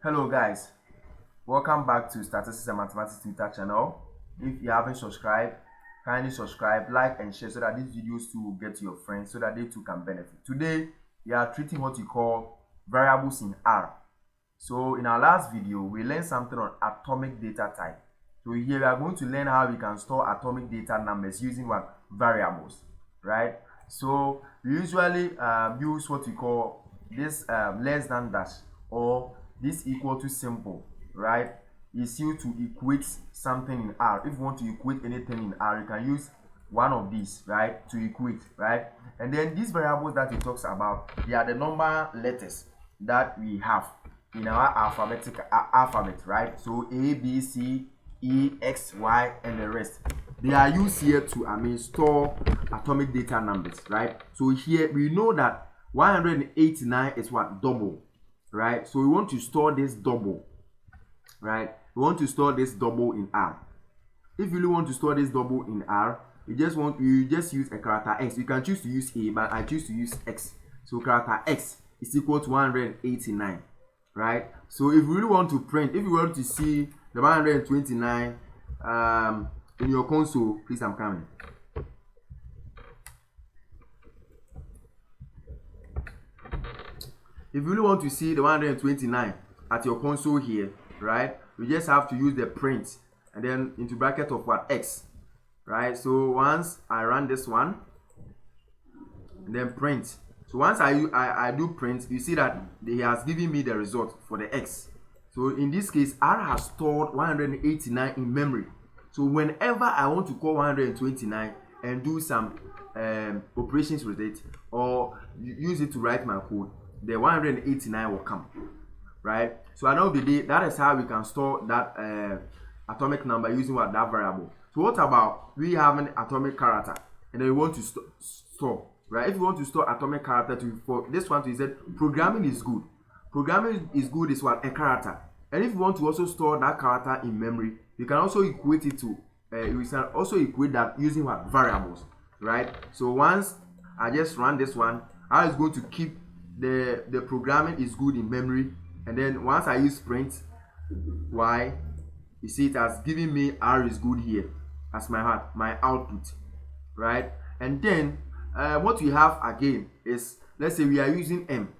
Hello guys, welcome back to Statistics and Mathematics Twitter channel. If you haven't subscribed, kindly subscribe, like and share so that these videos too will get to your friends so that they too can benefit. Today we are treating what we call variables in R. So in our last video we learned something on atomic data type. So here we are going to learn how we can store atomic data numbers using what? Variables, right? So we usually use what we call this less than dash or this equal to symbol, right? Is used to equate something in R. If you want to equate anything in R, you can use one of these, right, to equate, right? And then these variables that it talks about, they are the number letters that we have in our alphabet, right? So A, B, C, E, X, Y, and the rest. They are used here to store atomic data numbers, right? So here we know that 189 is what? Double, right? So we want to store this double, right? We want to store this double in R. If you really want to store this double in R, you just use a character X. You can choose to use A, but I choose to use X. So character X is equal to 189, right? So if you really want to print, if you want to see the 129 in your console, please, I'm coming. If you really want to see the 129 at your console here, right, you just have to use the print and then into bracket of what? X, right? So once I run this one and then print, so once I do print, you see that he has given me the result for the X. So in this case, R has stored 189 in memory. So whenever I want to call 129 and do some operations with it or use it to write my code, the 189 will come, right? So at the end of the day, that is how we can store that atomic number using what? That variable. So what about we have an atomic character and then we want to store, right? If you want to store atomic character for this one, to say programming is good. Programming is good is what? A character. And if you want to also store that character in memory, you can also equate it to you can also equate that using what? Variables, right? So once I just run this one, I is going to keep the programming is good in memory, and then once I use print Y, you see it has given me R is good here as my output, right? And then what we have again is, let's say we are using M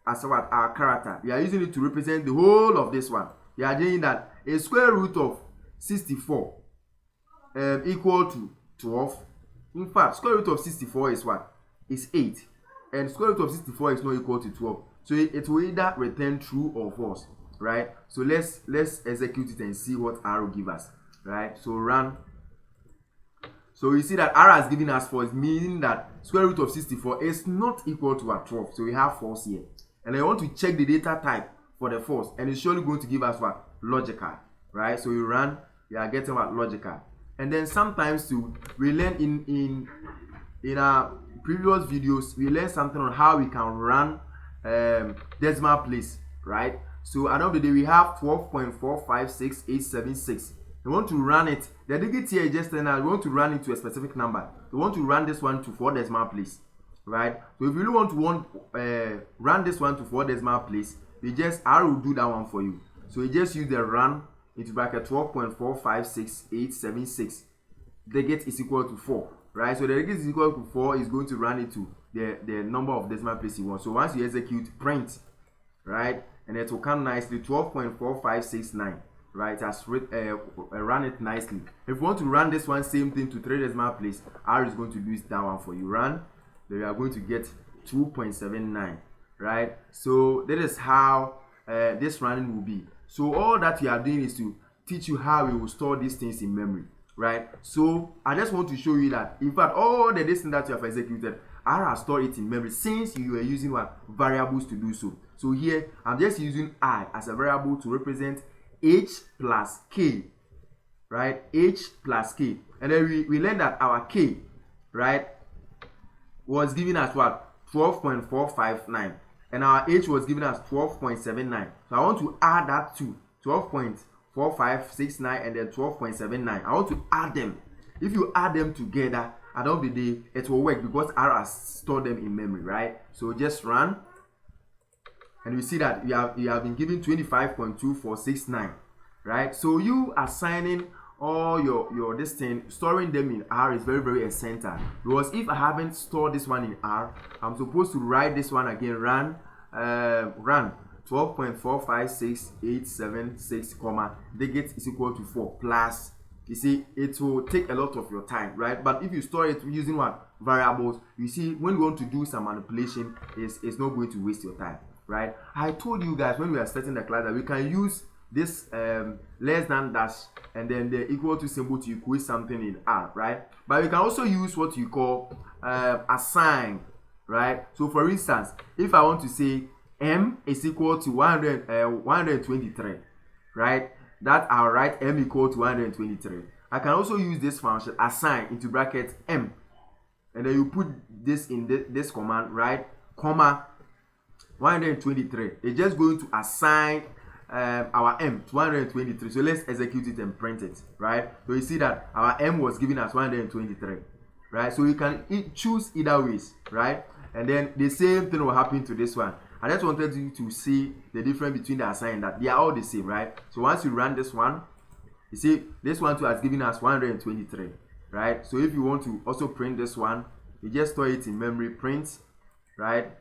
as what? Our character. We are using it to represent the whole of this one. We are doing that a square root of 64 equal to 12. In fact, square root of 64 is what? Is 8. And square root of 64 is not equal to 12. So it will either return true or false, right? So let's execute it and see what R will give us, right? So run. So you see that R has given us false, meaning that square root of 64 is not equal to a 12. So we have false here. And I want to check the data type for the false, and it's surely going to give us what? Logical, right? So you run, we are getting what? Logical. And then sometimes too, we learn in our previous videos, we learned something on how we can run decimal place, right? So at the end of the day, we have 12.456876. We want to run it. The digit here is just we want to run it to a specific number. We want to run this one to 4 decimal place, right? So if you really want to run this one to 4 decimal place, you just R will do that one for you. So you just use the run into bracket 12.456876. Digit is equal to 4. Right, so the digit is equal to 4 is going to run it to the number of decimal place you want. So once you execute print, right, and it will come nicely 12.4569, right, it has run it nicely. If you want to run this one same thing to 3 decimal place, R is going to do that one for you. Run, then we are going to get 2.79, right? So that is how this running will be. So all that we are doing is to teach you how we will store these things in memory, right? So I just want to show you that in fact all the things that you have executed, R has stored it in memory since you were using what? Variables to do so. So here I'm just using I as a variable to represent H plus K, right? H plus K. And then we learned that our K, right, was given as what? 12.459, and our H was given as 12.79. So I want to add that to 12.4569 and then 12.79. I want to add them. If you add them together, at the end of the day, it will work because R has stored them in memory, right? So just run and you see that you have been given 25.2469, right? So you assigning all your this thing, storing them in R is very, very essential, because if I haven't stored this one in R, I'm supposed to write this one again, run 12.456876 comma digit is equal to 4 plus. You see, it will take a lot of your time, right? But if you store it using what variables, you see, when you want to do some manipulation, it's not going to waste your time, right? I told you guys when we are starting the class that we can use this less than dash and then the equal to symbol to equate something in R, right? But we can also use what you call assign, right? So for instance, if I want to say M is equal to 123, right? That I'll write M equal to 123. I can also use this function assign into bracket M, and then you put this in this command, right? Comma 123. It's just going to assign our M to 123. So let's execute it and print it, right? So you see that our M was given as 123, right? So you can choose either ways, right? And then the same thing will happen to this one. I just wanted you to see the difference between the assign, that they are all the same, right? So once you run this one, you see this one too has given us 123, right? So if you want to also print this one, you just store it in memory print, right?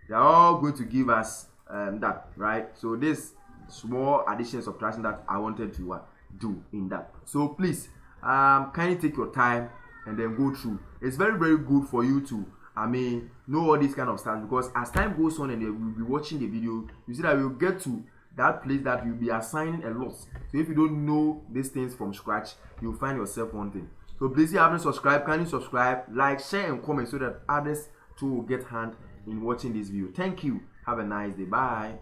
They are all going to give us that, right? So this small addition subtraction that I wanted to do in that. So please kindly take your time and then go through. It's very, very good for you to know all this kind of stuff, because as time goes on and we'll be watching the video, you see that we'll get to that place that you'll be assigning a lot. So if you don't know these things from scratch, you'll find yourself wanting. So please, if you haven't subscribed, can you subscribe, like, share and comment so that others too will get hand in watching this video. Thank you. Have a nice day. Bye.